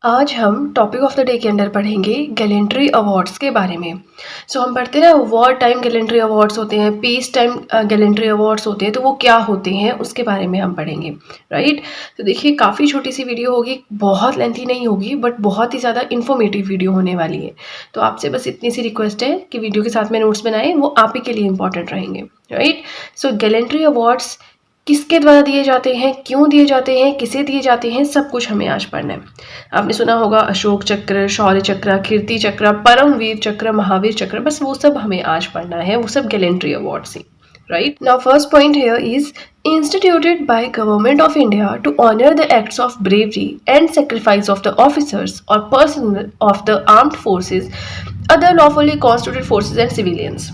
आज हम topic of the day के अंदर पढ़ेंगे गैलेंट्री अवार्ड्स के बारे में। हम पढ़ते ना वॉर टाइम गैलेंट्री अवार्ड्स होते हैं, पीस टाइम गैलेंट्री अवार्ड्स होते हैं, तो वो क्या होते हैं उसके बारे में हम पढ़ेंगे, राइट। तो देखिए काफ़ी छोटी सी वीडियो होगी, बहुत लेंथी नहीं होगी, बट बहुत ही ज़्यादा इन्फॉर्मेटिव वीडियो होने वाली है। तो आपसे बस इतनी सी रिक्वेस्ट है कि वीडियो के साथ में नोट्स बनाएं, वो आप ही के लिए इंपॉर्टेंट रहेंगे, राइट। गैलेंट्री अवार्ड्स किसके द्वारा दिए जाते हैं, क्यों दिए जाते हैं, किसे दिए जाते हैं, सब कुछ हमें आज पढ़ना है। आपने सुना होगा अशोक चक्र, शौर्य चक्र, कीर्ति चक्र, परमवीर चक्र, महावीर चक्र, बस वो सब हमें आज पढ़ना है, वो सब gallantry awards he, right? Now first point here is instituted by Government of India to honor the acts of bravery and sacrifice of the officers or personnel of the armed forces, other lawfully constituted forces and civilians.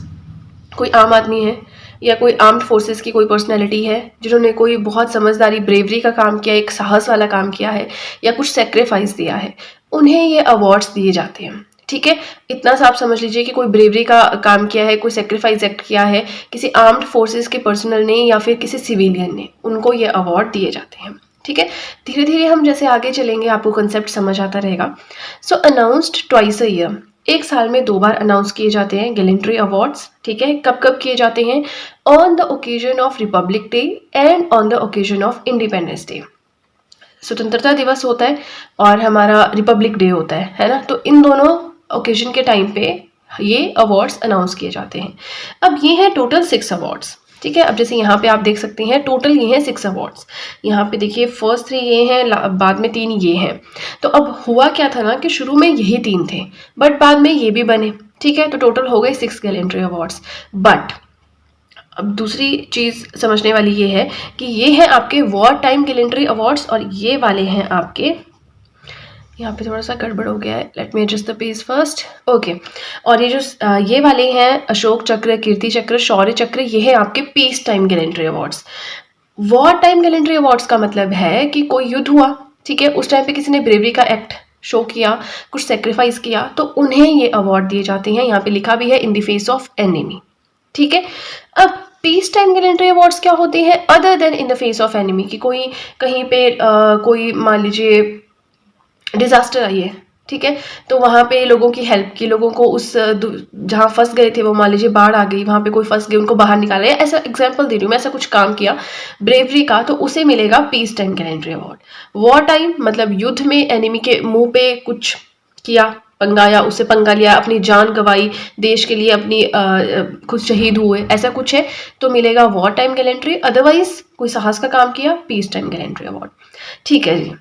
कोई आम आदमी है या कोई armed forces की कोई personality है जिन्होंने कोई बहुत समझदारी, ब्रेवरी का काम किया, एक साहस वाला काम किया है या कुछ सेक्रीफाइस दिया है, उन्हें ये अवार्ड्स दिए जाते हैं। ठीक है, इतना सा आप समझ लीजिए कि कोई ब्रेवरी का काम किया है, कोई सेक्रीफाइस एक्ट किया है किसी आर्म्ड फोर्सेस के पर्सनल ने या फिर किसी सिविलियन ने, उनको ये अवार्ड दिए जाते हैं। ठीक है, धीरे धीरे हम जैसे आगे चलेंगे आपको कंसेप्ट समझ आता रहेगा। अनाउंस्ड ट्वाइस अ ईयर, एक साल में 2 बार अनाउंस किए जाते हैं गैलेंट्री अवार्ड्स। ठीक है, कब कब किए जाते हैं? On the occasion of Republic day and on the occasion of independence day. स्वतंत्रता दिवस होता है और हमारा रिपब्लिक डे होता है ना। तो इन दोनों ओकेजन के टाइम पे ये अवार्ड्स अनाउंस किए जाते हैं। अब ये हैं टोटल 6 अवार्ड्स। ठीक है, अब जैसे यहाँ पे आप देख सकते हैं टोटल ये हैं 6 अवार्ड्स। यहाँ पे देखिए फर्स्ट 3 ये हैं, बाद में 3 ये हैं। तो अब हुआ क्या था ना कि शुरू में यही 3 थे, बट बाद में ये भी बने। ठीक है, तो टोटल हो गए 6 गैलेंट्री अवार्ड्स। बट अब दूसरी चीज़ समझने वाली ये है कि ये हैं आपके वॉर टाइम गैलेंट्री अवार्ड्स और ये वाले हैं आपके, यहाँ पे थोड़ा सा गड़बड़ हो गया है, let me adjust the page first. Okay, और ये जो ये वाले हैं अशोक चक्र, कीर्ति चक्र, शौर्य चक्र, ये है आपके peace time gallantry awards. War time gallantry awards का मतलब है कि कोई युद्ध हुआ, ठीक है, उस टाइम पे किसी ने ब्रेवरी का एक्ट शो किया, कुछ सेक्रीफाइस किया, तो उन्हें ये अवार्ड दिए जाते हैं। यहाँ पे लिखा भी है in the face of enemy. ठीक है, अब पीस टाइम गैलेंट्री अवार्ड्स क्या होते हैं other then in the face of enemy, कि कोई कहीं पे कोई मान लीजिए डिजास्टर आई है, ठीक है, तो वहाँ पे लोगों की हेल्प की, लोगों को उस जहाँ फंस गए थे वो मान लीजिए बाढ़ आ गई, वहाँ पे कोई फंस गए, उनको बाहर निकाला, ऐसा एग्जांपल दे रही हूँ मैं, ऐसा कुछ काम किया ब्रेवरी का, तो उसे मिलेगा peace time gallantry award. War time मतलब युद्ध में एनिमी के मुंह पे कुछ किया, पंगा, या उससे पंगा लिया, अपनी जान गंवाई देश के लिए, अपनी खुद शहीद हुए, ऐसा कुछ है तो मिलेगा वॉर टाइम गैलेंट्री। अदरवाइज कोई साहस का काम किया, पीस टाइम गैलेंट्री अवार्ड। ठीक है जी,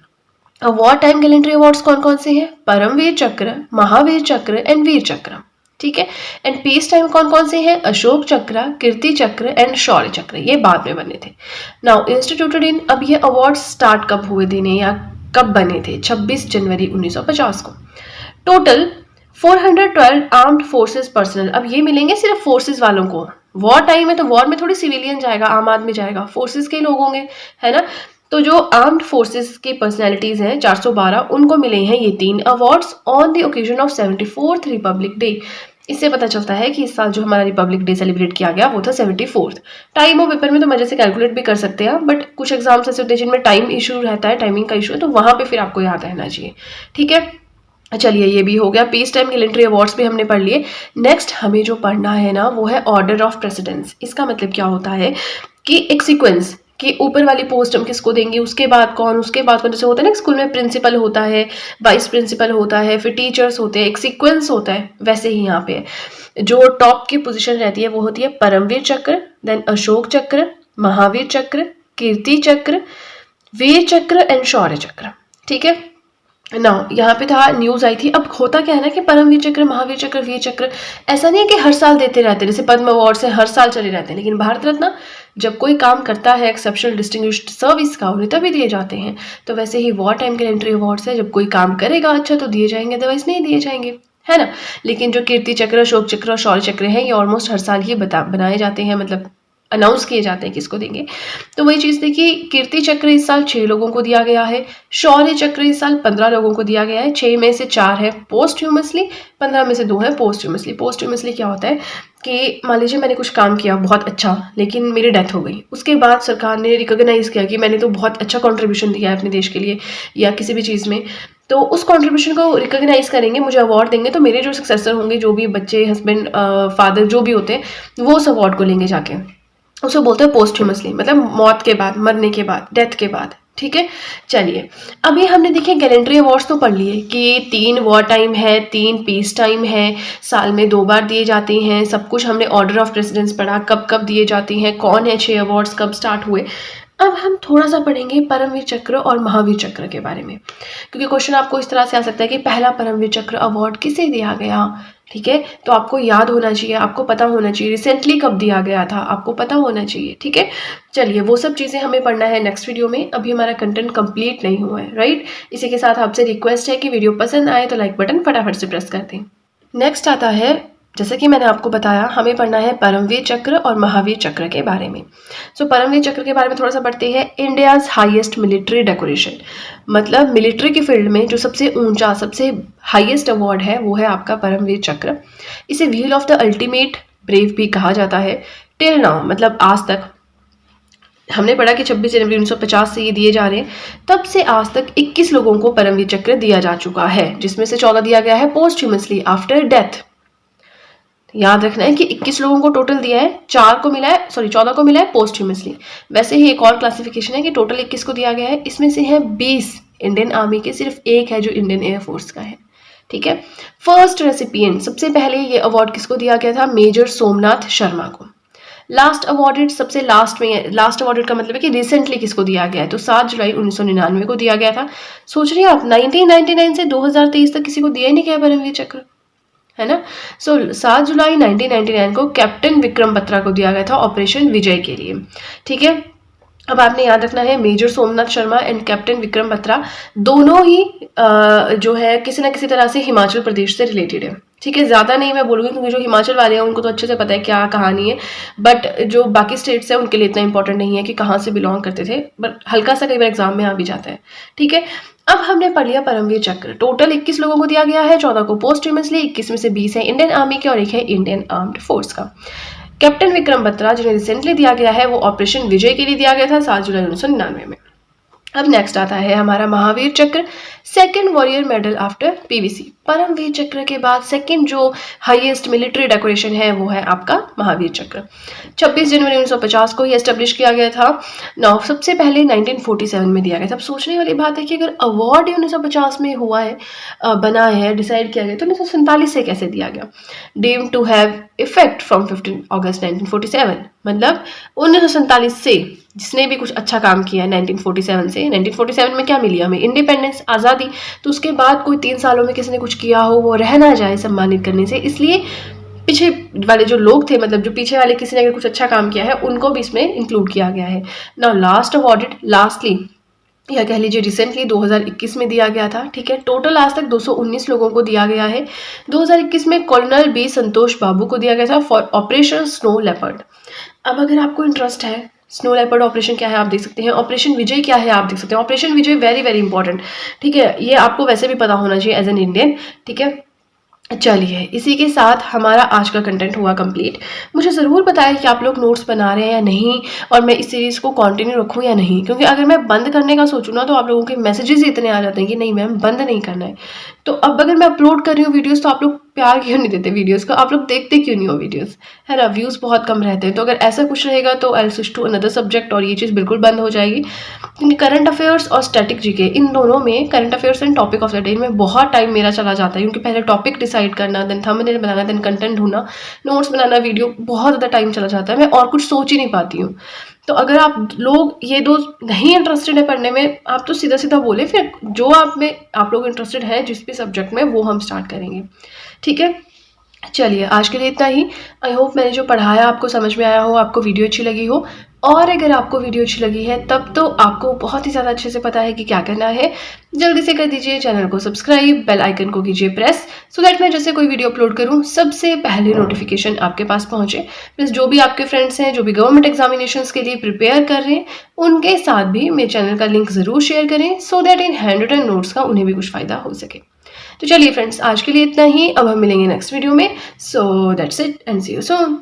वॉर टाइम गैलेंट्री अवार्ड्स कौन कौन से हैं? परमवीर चक्र, महावीर चक्र एंड वीर चक्र। ठीक है, एंड पीस टाइम कौन कौन से हैं? अशोक चक्र, कीर्ति चक्र एंड शौर्य चक्र, ये बाद में बने थे। नाउ इंस्टीट्यूटेड इन, अब ये अवार्ड स्टार्ट कब हुए देने या कब बने थे? 26 जनवरी 1950 को। टोटल 412 आर्म्ड फोर्सेस पर्सनल, अब ये मिलेंगे सिर्फ फोर्सेस वालों को। वॉर टाइम है तो वॉर में थोड़ी सिविलियन जाएगा, आम आदमी जाएगा, फोर्सेस के लोग होंगे, है ना। तो जो आर्म्ड फोर्सेस की पर्सनैलिटीज हैं 412, उनको मिले हैं ये 3 awards on the occasion of 74th Republic day. इससे पता चलता है कि इस साल जो हमारा रिपब्लिक डे सेलिब्रेट किया गया वो था 74th। टाइम ऑफ पेपर में तो मजे से कैलकुलेट भी कर सकते हैं, बट कुछ एग्जाम्स ऐसे होते हैं जिनमें टाइम इशू रहता है, टाइमिंग का इशू है, तो वहां पे फिर आपको याद रहना चाहिए। ठीक है, चलिए ये भी हो गया, पीस टाइम गैलेंट्री अवार्ड्स भी हमने पढ़ लिए। नेक्स्ट हमें जो पढ़ना है ना वो है ऑर्डर ऑफ प्रेसिडेंस। इसका मतलब क्या होता है कि एक सीक्वेंस कि ऊपर वाली पोस्ट हम किसको देंगे, उसके बाद कौन, उसके बाद कौन। जैसे होता है ना स्कूल में प्रिंसिपल होता है, वाइस प्रिंसिपल होता है, फिर टीचर्स होते हैं, एक सीक्वेंस होता है, वैसे ही यहाँ पे जो टॉप की पोजीशन रहती है वो होती है परमवीर चक्र, देन अशोक चक्र, महावीर चक्र, कीर्ति चक्र, वीर चक्र एंड शौर्य चक्र। ठीक है ना, यहाँ पे था न्यूज आई थी। अब होता क्या है ना कि परमवीर चक्र, महावीर चक्र, वीर चक्र ऐसा नहीं है कि हर साल देते रहते, जैसे पद्म अवार्ड से हर साल चले रहते हैं, लेकिन भारत रत्न जब कोई काम करता है एक्सेप्शनल डिस्टिंग्विश्ड सर्विस का, उन्हें तभी दिए जाते हैं। तो वैसे ही वॉर टाइम गैलेंट्री अवार्ड्स है, जब कोई काम करेगा अच्छा तो दिए जाएंगे, अदरवाइज नहीं दिए जाएंगे, है ना। लेकिन जो कीर्ति चक्र, अशोक चक्र और शौर्य चक्र है ये ऑलमोस्ट हर साल ही बनाए जाते हैं, मतलब अनाउंस किए जाते हैं किसको देंगे। तो वही चीज़ देखिए, कीर्ति चक्र इस साल 6 लोगों को दिया गया है, शौर्य चक्र इस साल 15 लोगों को दिया गया है। 6 में से 4 है पोस्ट ह्यूमसली, 15 में से 2 है पोस्ट ह्यूमसली। पोस्ट ह्यूमसली क्या होता है कि मान लीजिए मैंने कुछ काम किया बहुत अच्छा, लेकिन मेरी डेथ हो गई, उसके बाद सरकार ने रिकॉग्नाइज किया कि मैंने तो बहुत अच्छा कंट्रीब्यूशन दिया है अपने देश के लिए या किसी भी चीज़ में, तो उस कंट्रीब्यूशन को रिकॉग्नाइज करेंगे, मुझे अवार्ड देंगे, तो मेरे जो सक्सेसर होंगे, जो भी बच्चे, हस्बैंड, फादर जो भी होते हैं, वो उस अवार्ड को लेंगे जाके। उसको बोलते हैं पोस्ट्यूमसली, मतलब मौत के बाद, मरने के बाद, डेथ के बाद। ठीक है, चलिए अभी हमने देखे गैलेंट्री अवार्ड्स तो पढ़ लिए कि 3 वॉर टाइम है, 3 पीस टाइम है, साल में 2 बार दिए जाते हैं, सब कुछ हमने ऑर्डर ऑफ प्रेसिडेंस पढ़ा, कब कब दिए जाते हैं, कौन है 6 अवार्ड्स, कब स्टार्ट हुए। अब हम थोड़ा सा पढ़ेंगे परमवीर चक्र और महावीर चक्र के बारे में, क्योंकि क्वेश्चन आपको इस तरह से आ सकता है कि पहला परमवीर चक्र अवार्ड किसे दिया गया। ठीक है, तो आपको याद होना चाहिए, आपको पता होना चाहिए, रिसेंटली कब दिया गया था आपको पता होना चाहिए। ठीक है, चलिए वो सब चीज़ें हमें पढ़ना है नेक्स्ट वीडियो में, अभी हमारा कंटेंट कंप्लीट नहीं हुआ है, राइट। इसी के साथ आपसे रिक्वेस्ट है कि वीडियो पसंद आए तो लाइक बटन फटाफट से प्रेस कर दें। नेक्स्ट आता है, जैसे कि मैंने आपको बताया, हमें पढ़ना है परमवीर चक्र और महावीर चक्र के बारे में। सो परमवीर चक्र के बारे में थोड़ा सा पढ़ते हैं। इंडियाज़ हाईएस्ट मिलिट्री डेकोरेशन, मतलब मिलिट्री की फील्ड में जो सबसे ऊंचा, सबसे हाईएस्ट अवार्ड है वो है आपका परमवीर चक्र। इसे wheel of the ultimate brave भी कहा जाता है। टिल नाउ, मतलब आज तक हमने पढ़ा कि 26 जनवरी 1950 से ये दिए जा रहे हैं, तब से आज तक 21 लोगों को परमवीर चक्र दिया जा चुका है, जिसमें से 14 दिया गया है पोस्ट्यूमसली आफ्टर डेथ। याद रखना है कि 21 लोगों को टोटल दिया है, 14 को मिला है पोस्ट्यूमसली। वैसे ही एक और क्लासिफिकेशन है कि टोटल 21 को दिया गया है, इसमें से है 20 इंडियन आर्मी के, सिर्फ एक है जो इंडियन एयरफोर्स का है। ठीक है, फर्स्ट रेसिपिएंट, सबसे पहले ये अवार्ड किसको दिया गया था, मेजर सोमनाथ शर्मा को। लास्ट अवार्डेड, सबसे लास्ट में, लास्ट अवार्डेड का मतलब है कि रिसेंटली किसको दिया गया है, तो 7 जुलाई 1999 को दिया गया था। सोच रही हैं आप, 1999 से 2023 तक किसी को दिया ही नहीं गया परमवीर चक्र, है ना। सो 7 जुलाई 1999 को कैप्टन विक्रम बत्रा को दिया गया था ऑपरेशन विजय के लिए। ठीक है, अब आपने याद रखना है major Somnath Sharma and captain Vikram Batra दोनों ही जो है किसी ना किसी तरह से हिमाचल प्रदेश से रिलेटेड है। ठीक है, ज़्यादा नहीं मैं बोलूँगी क्योंकि जो हिमाचल वाले हैं उनको तो अच्छे से पता है क्या कहानी है, बट जो बाकी स्टेट्स हैं उनके लिए इतना इंपॉर्टेंट नहीं है कि कहाँ से बिलोंग करते थे, बट हल्का सा कई बार एग्जाम में आ भी जाता है। ठीक है, अब हमने पढ़ लिया परमवीर चक्र, टोटल 21 लोगों को दिया गया है, 14 को पोस्ट्यूमसली, 21 में से 20 है इंडियन आर्मी के और एक है इंडियन आर्म्ड फोर्स का। कैप्टन विक्रम बत्रा जिन्हें रिसेंटली दिया गया है वो ऑपरेशन विजय के लिए दिया गया था 7 जुलाई 1999 में। अब नेक्स्ट आता है हमारा Mahavir Chakra, second warrior medal after PVC. Paramvir Chakra के बाद सेकंड जो हाईएस्ट मिलिट्री डेकोरेशन है वो है आपका महावीर चक्र। 26 जनवरी 1950 को ही एस्टेब्लिश किया गया था। नाउ सबसे पहले 1947 में दिया गया था। अब सोचने वाली बात है कि अगर अवार्ड 1950 में हुआ है, बना है, डिसाइड किया गया, तो 1947 से कैसे दिया गया। Deemed to have effect from 15 August 1947, मतलब 1947 से जिसने भी कुछ अच्छा काम किया है 1947 से, 1947 में क्या मिली हमें, इंडिपेंडेंस, आज़ादी, तो उसके बाद कोई 3 सालों में किसी ने कुछ किया हो वो रह ना जाए सम्मानित करने से, इसलिए पीछे वाले जो लोग थे, मतलब जो पीछे वाले किसी ने अगर कुछ अच्छा काम किया है उनको भी इसमें इंक्लूड किया गया है। नाउ लास्ट अवॉर्डेड, लास्टली या कह लीजिए रिसेंटली 2021 में दिया गया था। ठीक है, टोटल आज तक 219 लोगों को दिया गया है। 2021 में कर्नल बी संतोष बाबू को दिया गया था फॉर ऑपरेशन स्नो लेपर्ड। अब अगर आपको इंटरेस्ट है स्नो लेपर्ड ऑपरेशन क्या है आप देख सकते हैं, ऑपरेशन विजय क्या है आप देख सकते हैं। ऑपरेशन विजय वेरी वेरी इंपॉर्टेंट, ठीक है, ये आपको वैसे भी पता होना चाहिए एज एन इंडियन। ठीक है, चलिए इसी के साथ हमारा आज का कंटेंट हुआ कंप्लीट। मुझे ज़रूर बताएं कि आप लोग नोट्स बना रहे हैं या नहीं, और मैं इस सीरीज़ को कंटिन्यू रखूं या नहीं, क्योंकि अगर मैं बंद करने का सोचूं ना तो आप लोगों के मैसेजेस ही इतने आ जाते हैं कि नहीं मैम बंद नहीं करना है। तो अब अगर मैं अपलोड कर रही हूँ वीडियोज़ तो आप लोग प्यार क्यों नहीं देते वीडियोज़ को, आप लोग देखते क्यों नहीं हो वीडियोज़, है ना, व्यूज़ बहुत कम रहते हैं। तो अगर ऐसा कुछ रहेगा तो I will switch to another subject और ये चीज़ बिल्कुल बंद हो जाएगी, क्योंकि करंट अफेयर्स और स्टैटिक जीके इन दोनों में, current affairs and topic of the day में बहुत टाइम मेरा चला जाता है, क्योंकि पहले टॉपिक डिसाइड करना, देन थंबनेल बनाना, देन कंटेंट ढूंढना, नोट्स बनाना, वीडियो, बहुत ज़्यादा टाइम चला जाता है, मैं और कुछ सोच ही नहीं पाती हूँ। तो अगर आप लोग ये दो नहीं इंटरेस्टेड है पढ़ने में, आप तो सीधा सीधा बोले, फिर जो आप लोग इंटरेस्टेड हैं जिस भी सब्जेक्ट में वो हम स्टार्ट करेंगे। ठीक है, चलिए आज के लिए इतना ही। आई होप मैंने जो पढ़ाया आपको समझ में आया हो, आपको वीडियो अच्छी लगी हो, और अगर आपको वीडियो अच्छी लगी है तब तो आपको बहुत ही ज़्यादा अच्छे से पता है कि क्या करना है। जल्दी से कर दीजिए चैनल को सब्सक्राइब, बेल आइकन को कीजिए प्रेस, सो दैट मैं जैसे कोई वीडियो अपलोड करूं सबसे पहले नोटिफिकेशन आपके पास पहुंचे। प्लस जो भी आपके फ्रेंड्स हैं जो भी गवर्नमेंट एग्जामिनेशंस के लिए प्रिपेयर कर रहे हैं उनके साथ भी मेरे चैनल का लिंक ज़रूर शेयर करें, so that in handwritten notes का उन्हें भी कुछ फ़ायदा हो सके। तो चलिए फ्रेंड्स आज के लिए इतना ही, अब हम मिलेंगे नेक्स्ट वीडियो में। So that's it and see you soon.